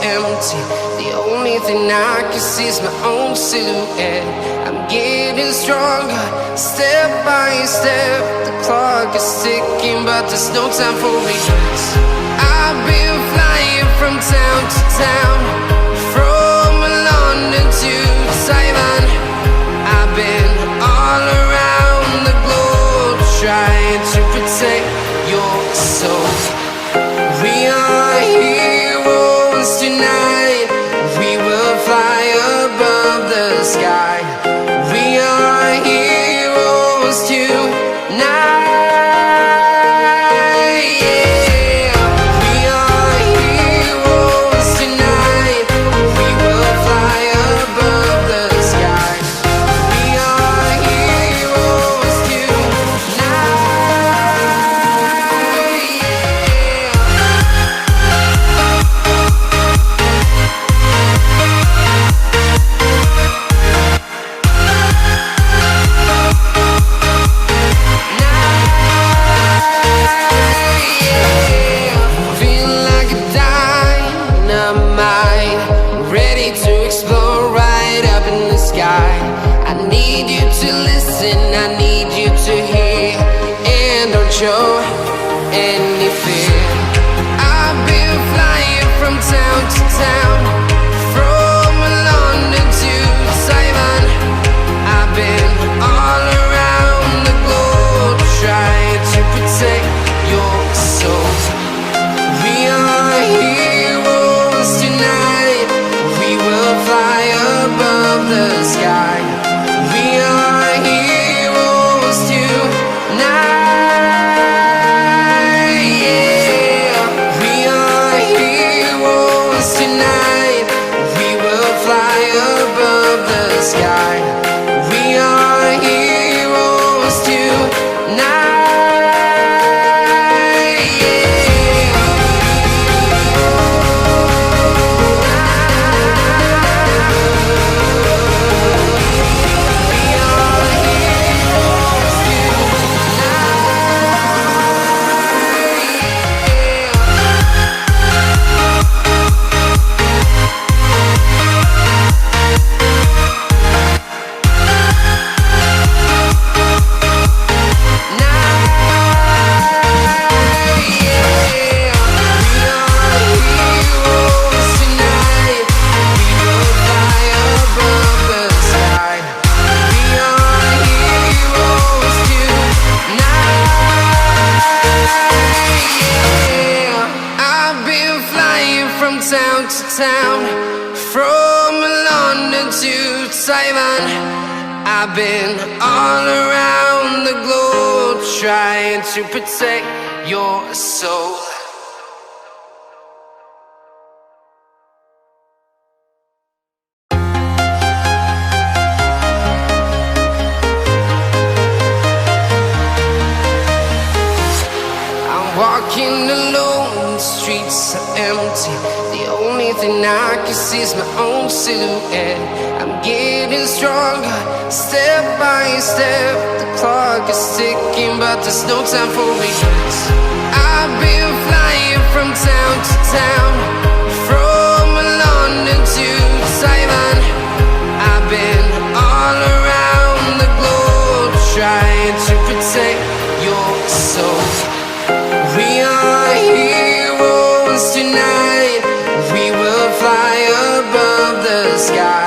empty. The only thing I can see is my own silhouette. I'm getting stronger, step by step. The clock is ticking, but there's no time for regrets. I've been flying from town to town, from London to Taiwan. I've been all around the globe, trying to protect your soul. We are heroes tonight. We will fly above the sky. We are heroes tonight. Yeah. We are heroes tonight. We will fly above the sky. We are heroes tonight. Feeling like a dynamite, ready to explode right up in the sky. I need you to listen, I need you to hear, and don't show any fear. I've been flying from town to town, from London to Taiwan. I've been all around the globe, trying to protect your soul. We are heroes tonight. We will fly above the sky. We are heroes tonight. Yeah. We are heroes tonight. We will fly above the sky. We are heroes tonight. Town to town, from London to Taiwan. I've been all around the globe, trying to protect your soul. I'm walking alone, the streets are empty. The only thing I can see is my own silhouette. I'm getting stronger, step by step. The clock is ticking, but there's no time for regrets. I've been flying from town to town, from London to Taiwan. I've been all around the globe, trying to protect your soul. We are heroes tonight. We will fly above the sky.